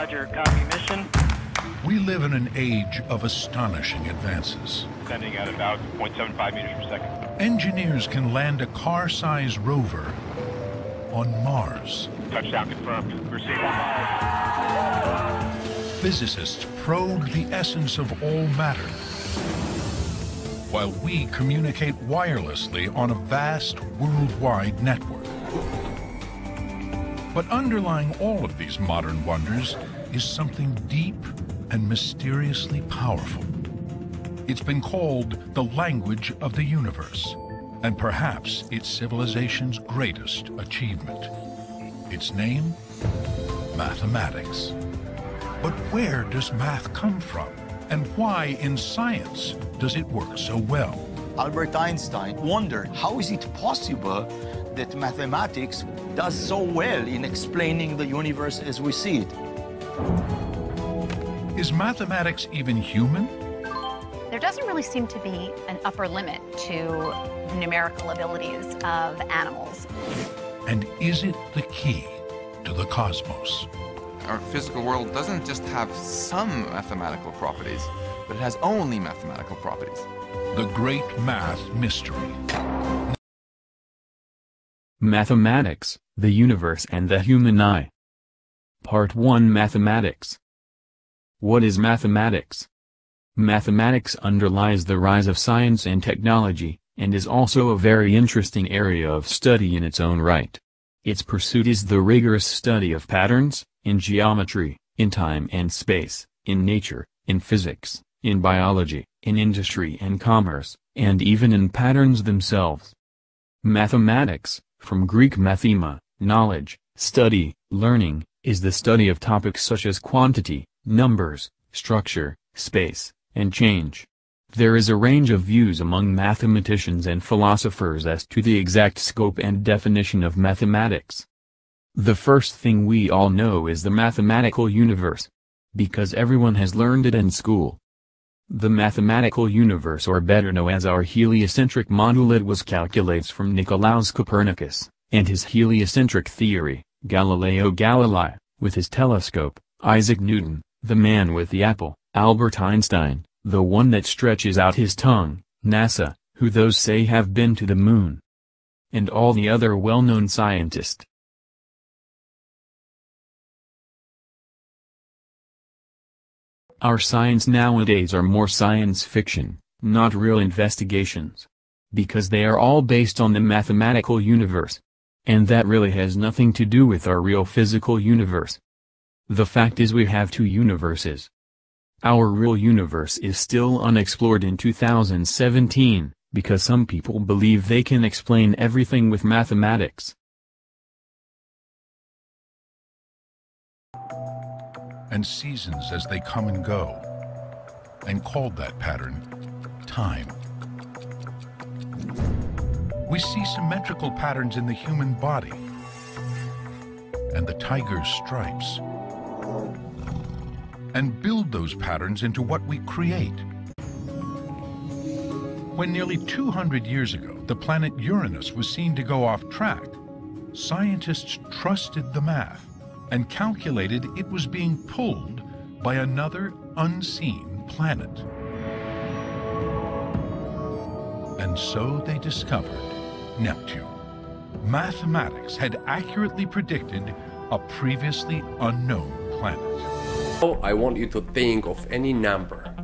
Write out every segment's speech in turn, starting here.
Roger, copy mission. We live in an age of astonishing advances. Sending at about 0.75 meters per second. Engineers can land a car-sized rover on Mars. Touchdown confirmed. Proceed on Mars. Physicists probe the essence of all matter, while we communicate wirelessly on a vast worldwide network. But underlying all of these modern wonders is something deep and mysteriously powerful. It's been called the language of the universe, and perhaps it's civilization's greatest achievement. Its name? Mathematics. But where does math come from? And why in science does it work so well? Albert Einstein wondered, how is it possible that mathematics does so well in explaining the universe as we see it? Is mathematics even human? There doesn't really seem to be an upper limit to the numerical abilities of animals. And is it the key to the cosmos? Our physical world doesn't just have some mathematical properties, but it has only mathematical properties. The great math mystery. Mathematics, the universe and the human eye. Part 1: Mathematics. What is mathematics? Mathematics underlies the rise of science and technology, and is also a very interesting area of study in its own right. Its pursuit is the rigorous study of patterns, in geometry, in time and space, in nature, in physics, in biology, in industry and commerce, and even in patterns themselves. Mathematics, from Greek mathema, knowledge, study, learning, is the study of topics such as quantity, numbers, structure, space, and change. There is a range of views among mathematicians and philosophers as to the exact scope and definition of mathematics. The first thing we all know is the mathematical universe, because everyone has learned it in school. The mathematical universe, or better known as our heliocentric model, it was calculates from Nicolaus Copernicus, and his heliocentric theory, Galileo Galilei, with his telescope, Isaac Newton, the man with the apple, Albert Einstein, the one that stretches out his tongue, NASA, who those say have been to the moon, and all the other well-known scientists. Our science nowadays are more science fiction, not real investigations. Because they are all based on the mathematical universe. And that really has nothing to do with our real physical universe. The fact is, we have two universes. Our real universe is still unexplored in 2017, because some people believe they can explain everything with mathematics. And seasons as they come and go, and called that pattern time. We see symmetrical patterns in the human body, and the tiger's stripes, and build those patterns into what we create. When nearly 200 years ago the planet Uranus was seen to go off track, scientists trusted the math and calculated it was being pulled by another unseen planet. And so they discovered Neptune. Mathematics had accurately predicted a previously unknown planet. I want you to think of any number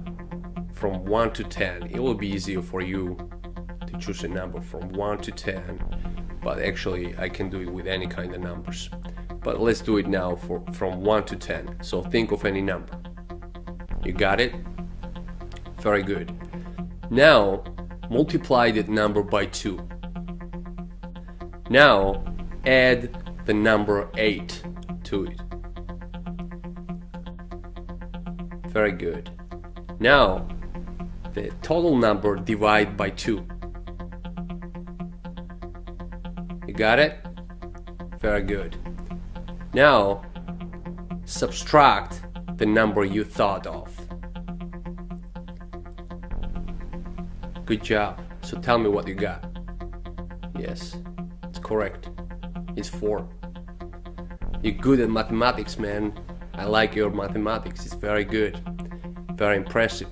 from 1 to 10. It will be easier for you to choose a number from 1 to 10, but actually I can do it with any kind of numbers. But let's do it now from 1 to 10. So think of any number. You got it? Very good. Now multiply that number by 2. Now add the number 8 to it. Very good. Now the total number divide by 2. You got it? Very good. Now subtract the number you thought of. Good job. So tell me what you got. Yes, it's correct. It's 4. You're good at mathematics, man. I like your mathematics, it's very good, very impressive.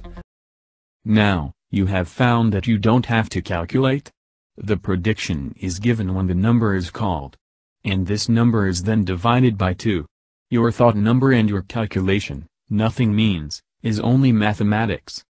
Now, you have found that you don't have to calculate? The prediction is given when the number is called. And this number is then divided by 2. Your thought number and your calculation, nothing means, is only mathematics.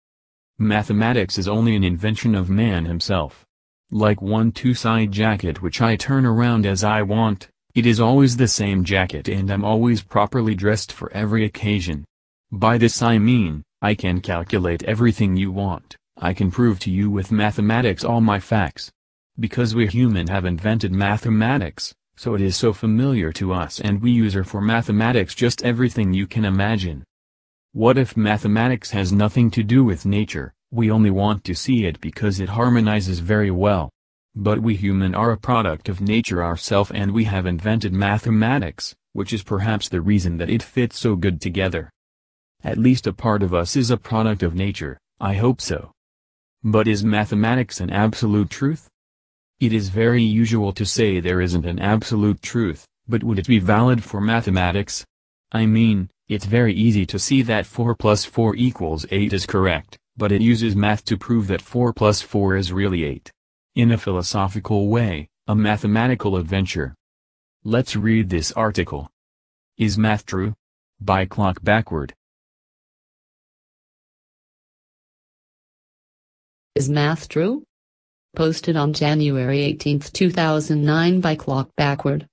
Mathematics is only an invention of man himself. Like one two-side jacket which I turn around as I want, it is always the same jacket and I'm always properly dressed for every occasion. By this I mean, I can calculate everything you want, I can prove to you with mathematics all my facts. Because we humans have invented mathematics, so it is so familiar to us and we use her for mathematics just everything you can imagine. What if mathematics has nothing to do with nature, we only want to see it because it harmonizes very well? But we human are a product of nature ourselves and we have invented mathematics, which is perhaps the reason that it fits so good together. At least a part of us is a product of nature, I hope so. But is mathematics an absolute truth? It is very usual to say there isn't an absolute truth, but would it be valid for mathematics? I mean, it's very easy to see that 4 plus 4 equals 8 is correct, but it uses math to prove that 4 plus 4 is really 8. In a philosophical way, a mathematical adventure. Let's read this article. Is Math True? By Clock Backward. Is Math True? Posted on January 18, 2009 by Clock Backward.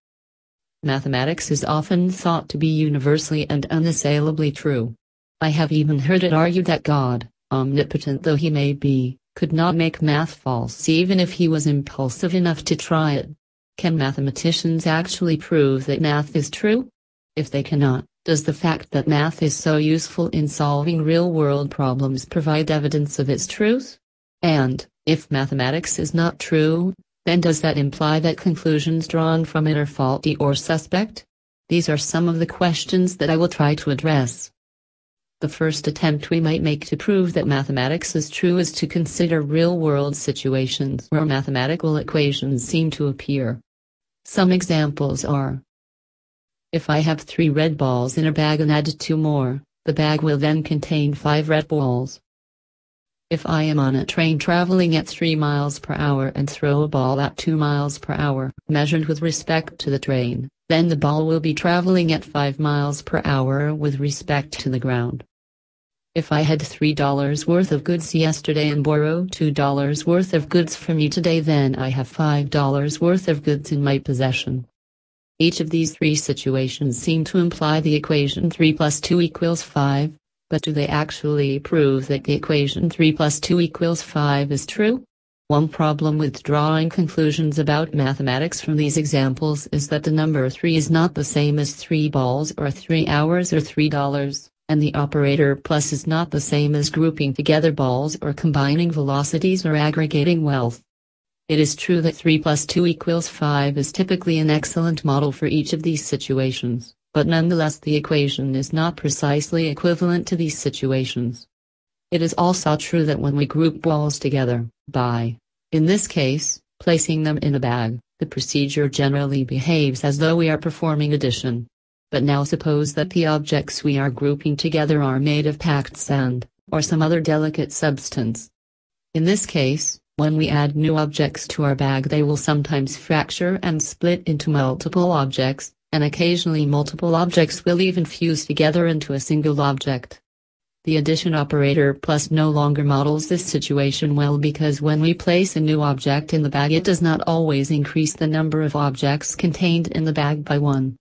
Mathematics is often thought to be universally and unassailably true. I have even heard it argued that God, omnipotent though he may be, could not make math false even if he was impulsive enough to try it. Can mathematicians actually prove that math is true? If they cannot, does the fact that math is so useful in solving real-world problems provide evidence of its truth? And, if mathematics is not true, then does that imply that conclusions drawn from it are faulty or suspect? These are some of the questions that I will try to address. The first attempt we might make to prove that mathematics is true is to consider real-world situations where mathematical equations seem to appear. Some examples are: if I have 3 red balls in a bag and add 2 more, the bag will then contain 5 red balls. If I am on a train traveling at 3 miles per hour and throw a ball at 2 miles per hour, measured with respect to the train, then the ball will be traveling at 5 miles per hour with respect to the ground. If I had $3 worth of goods yesterday and borrow $2 worth of goods from you today, then I have $5 worth of goods in my possession. Each of these 3 situations seem to imply the equation 3 plus 2 equals 5. But do they actually prove that the equation 3 plus 2 equals 5 is true? One problem with drawing conclusions about mathematics from these examples is that the number 3 is not the same as 3 balls or 3 hours or $3, and the operator plus is not the same as grouping together balls or combining velocities or aggregating wealth. It is true that 3 plus 2 equals 5 is typically an excellent model for each of these situations. But nonetheless the equation is not precisely equivalent to these situations. It is also true that when we group balls together, by, in this case, placing them in a bag, the procedure generally behaves as though we are performing addition. But now suppose that the objects we are grouping together are made of packed sand, or some other delicate substance. In this case, when we add new objects to our bag, they will sometimes fracture and split into multiple objects, and occasionally multiple objects will even fuse together into a single object. The addition operator plus no longer models this situation well, because when we place a new object in the bag, it does not always increase the number of objects contained in the bag by 1.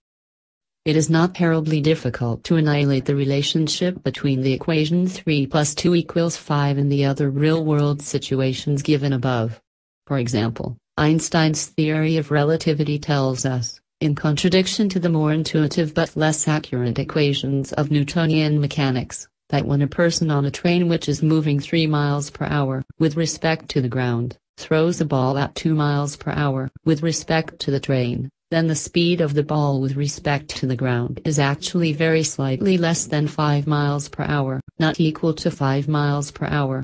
It is not terribly difficult to annihilate the relationship between the equation 3 plus 2 equals 5 and the other real-world situations given above. For example, Einstein's theory of relativity tells us, in contradiction to the more intuitive but less accurate equations of Newtonian mechanics, that when a person on a train which is moving 3 miles per hour with respect to the ground, throws a ball at 2 miles per hour with respect to the train, then the speed of the ball with respect to the ground is actually very slightly less than 5 miles per hour, not equal to 5 miles per hour.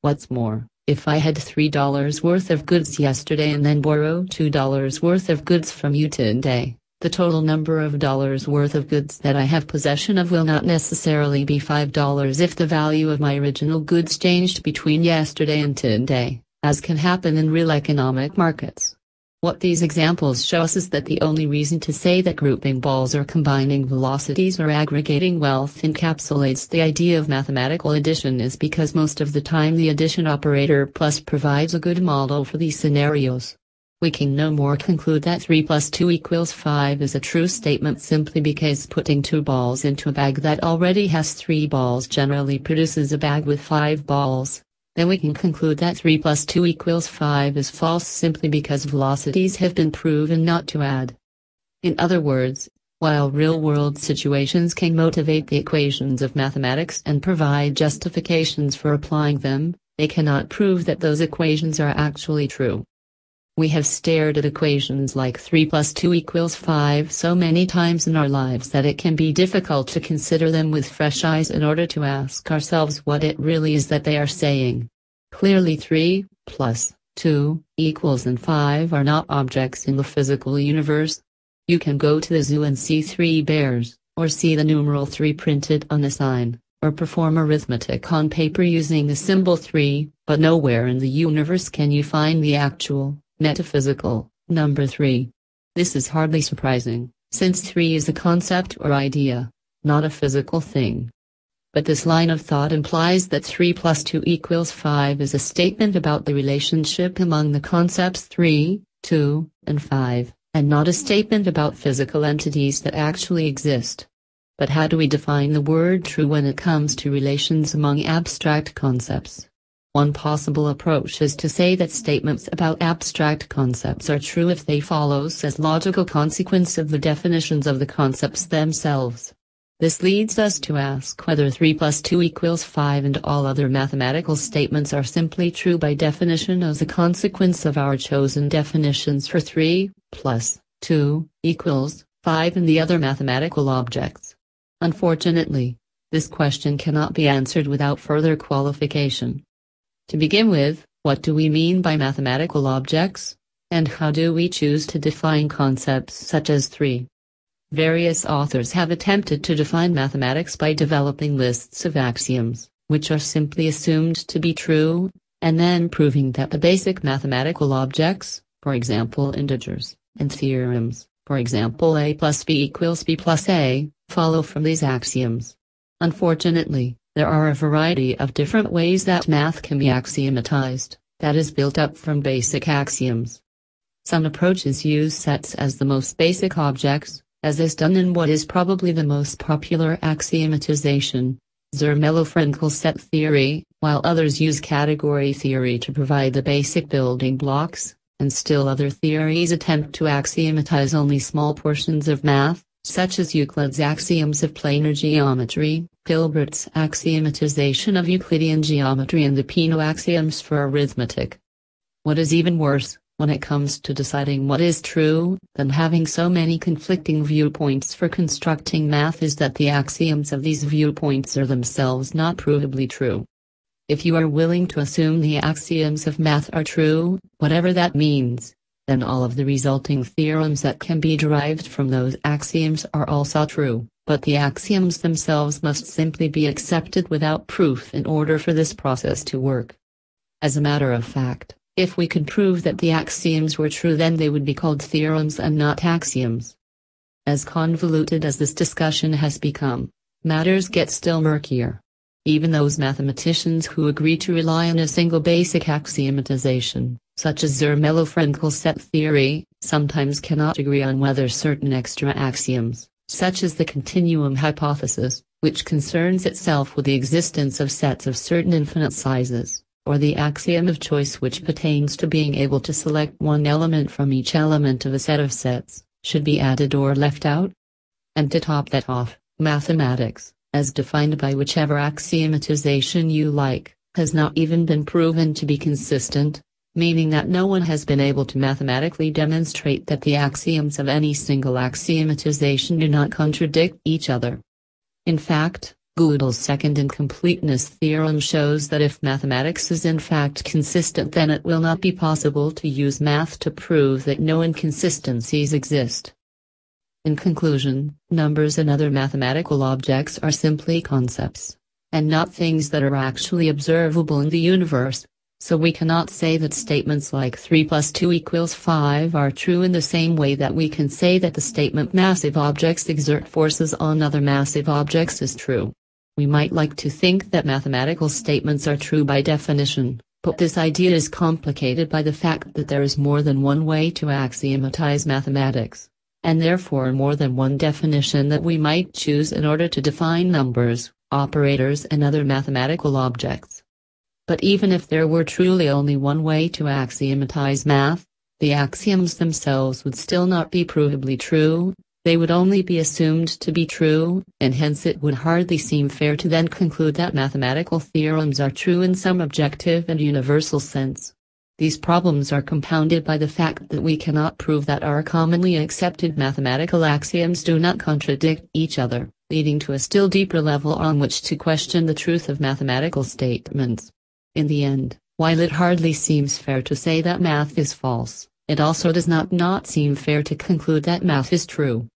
What's more, if I had $3 worth of goods yesterday and then borrow $2 worth of goods from you today, The total number of dollars worth of goods that I have possession of will not necessarily be $5 if the value of my original goods changed between yesterday and today, as can happen in real economic markets. What these examples show us is that the only reason to say that grouping balls or combining velocities or aggregating wealth encapsulates the idea of mathematical addition is because most of the time the addition operator plus provides a good model for these scenarios. We can no more conclude that 3 plus 2 equals 5 is a true statement simply because putting 2 balls into a bag that already has 3 balls generally produces a bag with 5 balls. Then we can conclude that 3 plus 2 equals 5 is false simply because velocities have been proven not to add. In other words, while real-world situations can motivate the equations of mathematics and provide justifications for applying them, they cannot prove that those equations are actually true. We have stared at equations like 3 plus 2 equals 5 so many times in our lives that it can be difficult to consider them with fresh eyes in order to ask ourselves what it really is that they are saying. Clearly 3 plus 2 equals and 5 are not objects in the physical universe. You can go to the zoo and see 3 bears, or see the numeral 3 printed on a sign, or perform arithmetic on paper using the symbol 3, but nowhere in the universe can you find the actual, metaphysical, number 3. This is hardly surprising, since 3 is a concept or idea, not a physical thing. But this line of thought implies that 3 plus 2 equals 5 is a statement about the relationship among the concepts 3, 2, and 5, and not a statement about physical entities that actually exist. But how do we define the word true when it comes to relations among abstract concepts? One possible approach is to say that statements about abstract concepts are true if they follow as logical consequence of the definitions of the concepts themselves. This leads us to ask whether 3 plus 2 equals 5 and all other mathematical statements are simply true by definition as a consequence of our chosen definitions for 3 plus 2 equals 5 and the other mathematical objects. Unfortunately, this question cannot be answered without further qualification. To begin with, what do we mean by mathematical objects, and how do we choose to define concepts such as 3? Various authors have attempted to define mathematics by developing lists of axioms, which are simply assumed to be true, and then proving that the basic mathematical objects, for example integers, and theorems, for example a plus b equals b plus a, follow from these axioms. Unfortunately, there are a variety of different ways that math can be axiomatized, that is built up from basic axioms. Some approaches use sets as the most basic objects, as is done in what is probably the most popular axiomatization, Zermelo-Fraenkel set theory, while others use category theory to provide the basic building blocks, and still other theories attempt to axiomatize only small portions of math, such as Euclid's axioms of planar geometry, Hilbert's axiomatization of Euclidean geometry and the Peano axioms for arithmetic. What is even worse, when it comes to deciding what is true, than having so many conflicting viewpoints for constructing math is that the axioms of these viewpoints are themselves not provably true. If you are willing to assume the axioms of math are true, whatever that means, then all of the resulting theorems that can be derived from those axioms are also true, but the axioms themselves must simply be accepted without proof in order for this process to work. As a matter of fact, if we could prove that the axioms were true, then they would be called theorems and not axioms. As convoluted as this discussion has become, matters get still murkier. Even those mathematicians who agree to rely on a single basic axiomatization, such as Zermelo-Fraenkel set theory, sometimes cannot agree on whether certain extra axioms, such as the continuum hypothesis, which concerns itself with the existence of sets of certain infinite sizes, or the axiom of choice which pertains to being able to select one element from each element of a set of sets, should be added or left out. And to top that off, mathematics, as defined by whichever axiomatization you like, has not even been proven to be consistent, meaning that no one has been able to mathematically demonstrate that the axioms of any single axiomatization do not contradict each other. In fact, Gödel's second incompleteness theorem shows that if mathematics is in fact consistent, then it will not be possible to use math to prove that no inconsistencies exist. In conclusion, numbers and other mathematical objects are simply concepts, and not things that are actually observable in the universe. So we cannot say that statements like 3 plus 2 equals 5 are true in the same way that we can say that the statement massive objects exert forces on other massive objects is true. We might like to think that mathematical statements are true by definition, but this idea is complicated by the fact that there is more than one way to axiomatize mathematics, and therefore more than one definition that we might choose in order to define numbers, operators and other mathematical objects. But even if there were truly only one way to axiomatize math, the axioms themselves would still not be provably true. They would only be assumed to be true, and hence it would hardly seem fair to then conclude that mathematical theorems are true in some objective and universal sense. These problems are compounded by the fact that we cannot prove that our commonly accepted mathematical axioms do not contradict each other, leading to a still deeper level on which to question the truth of mathematical statements. In the end, while it hardly seems fair to say that math is false, it also does not seem fair to conclude that math is true.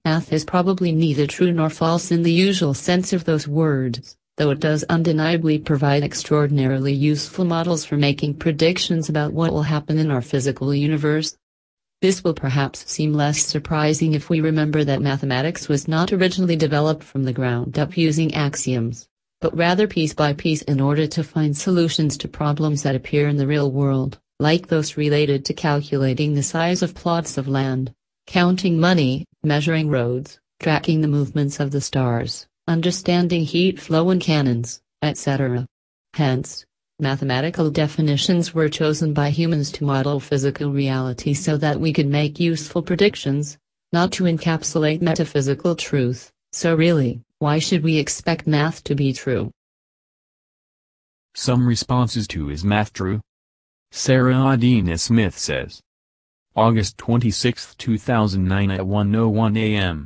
Math is probably neither true nor false in the usual sense of those words, though it does undeniably provide extraordinarily useful models for making predictions about what will happen in our physical universe. This will perhaps seem less surprising if we remember that mathematics was not originally developed from the ground up using axioms, but rather piece by piece in order to find solutions to problems that appear in the real world, like those related to calculating the size of plots of land, counting money, measuring roads, tracking the movements of the stars, understanding heat flow in cannons, etc. Hence, mathematical definitions were chosen by humans to model physical reality so that we could make useful predictions, not to encapsulate metaphysical truth. So really, why should we expect math to be true? Some responses to Is Math True? Sarah Adina Smith says. August 26, 2009 at 1:01 a.m.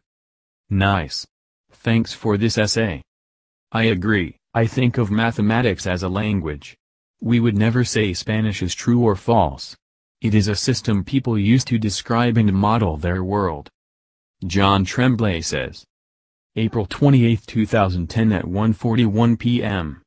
Nice. Thanks for this essay. I agree. I think of mathematics as a language. We would never say Spanish is true or false. It is a system people use to describe and model their world. John Tremblay says. April 28, 2010 at 1:41 p.m.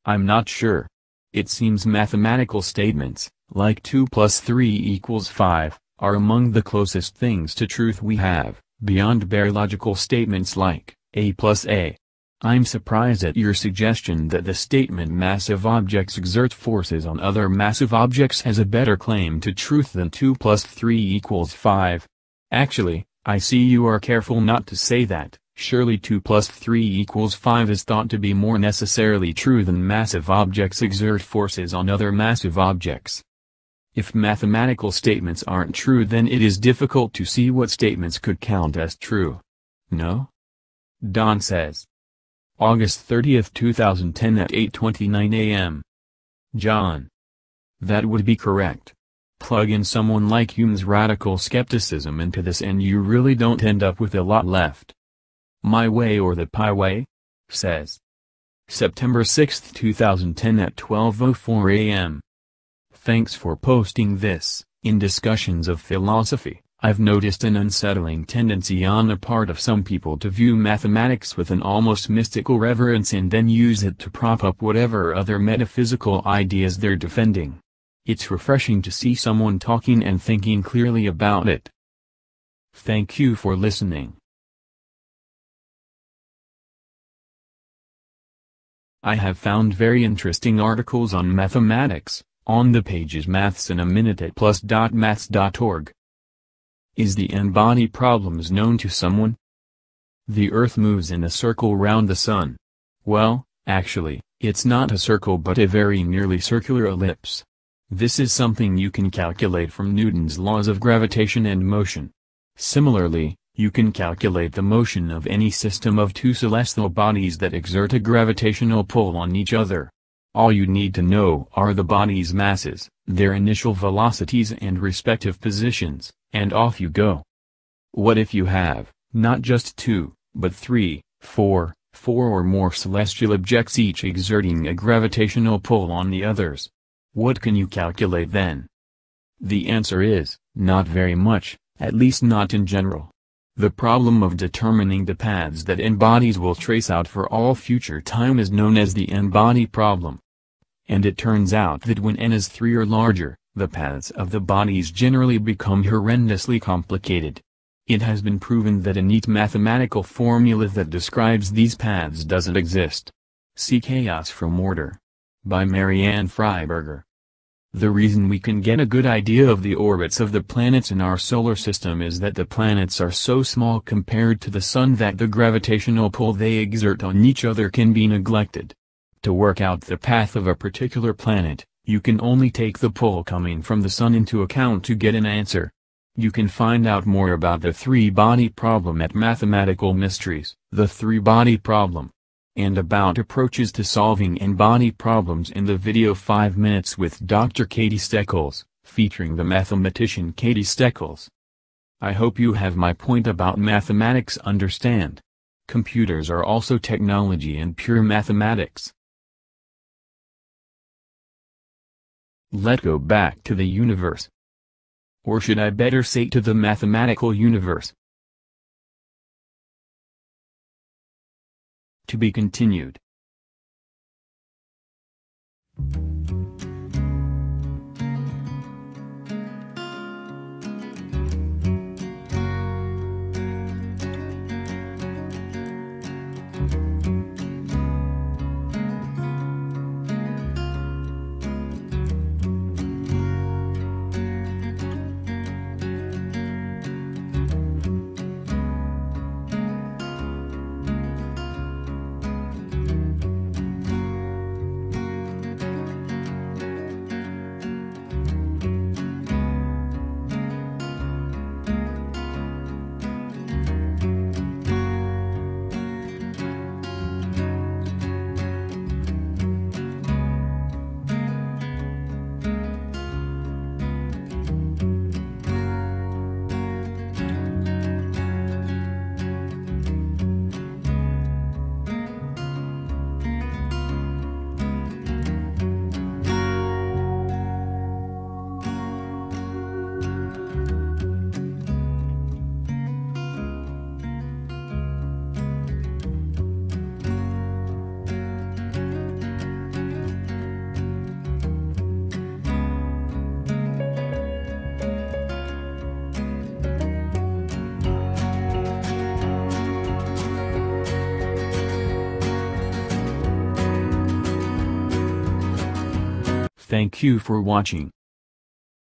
I'm not sure. It seems mathematical statements, like 2 plus 3 equals 5, are among the closest things to truth we have, beyond bare logical statements like A plus A. I'm surprised at your suggestion that the statement massive objects exert forces on other massive objects has a better claim to truth than 2 plus 3 equals 5. Actually, I see you are careful not to say that. Surely 2 plus 3 equals 5 is thought to be more necessarily true than massive objects exert forces on other massive objects. If mathematical statements aren't true, then it is difficult to see what statements could count as true. No? Don says. August 30, 2010 at 8:29 a.m. John. That would be correct. Plug in someone like Hume's radical skepticism into this and you really don't end up with a lot left. My Way or the Pi Way? Says. September 6, 2010 at 12:04 a.m. Thanks for posting this. In discussions of philosophy, I've noticed an unsettling tendency on the part of some people to view mathematics with an almost mystical reverence and then use it to prop up whatever other metaphysical ideas they're defending. It's refreshing to see someone talking and thinking clearly about it. Thank you for listening. I have found very interesting articles on mathematics, on the pages Maths in a Minute at plus.maths.org. Is the n-body problems known to someone? The Earth moves in a circle round the Sun. Well, actually, it's not a circle but a very nearly circular ellipse. This is something you can calculate from Newton's laws of gravitation and motion. Similarly, you can calculate the motion of any system of two celestial bodies that exert a gravitational pull on each other. All you need to know are the bodies' masses, their initial velocities and respective positions, and off you go. What if you have, not just 2, but 3, 4 or more celestial objects each exerting a gravitational pull on the others? What can you calculate then? The answer is, not very much, at least not in general. The problem of determining the paths that n-bodies will trace out for all future time is known as the n-body problem. And it turns out that when n is 3 or larger, the paths of the bodies generally become horrendously complicated. It has been proven that a neat mathematical formula that describes these paths doesn't exist. See Chaos from Order. By Marianne Freiberger. The reason we can get a good idea of the orbits of the planets in our solar system is that the planets are so small compared to the Sun that the gravitational pull they exert on each other can be neglected. To work out the path of a particular planet, you can only take the pull coming from the Sun into account to get an answer. You can find out more about the three-body problem at Mathematical Mysteries, the three-body problem, and about approaches to solving n-body problems in the video 5 Minutes with Dr. Katie Steckles, featuring the mathematician Katie Steckles. I hope you have my point about mathematics understand. Computers are also technology and pure mathematics. Let's go back to the universe. Or should I better say to the mathematical universe? To be continued. Thank you for watching.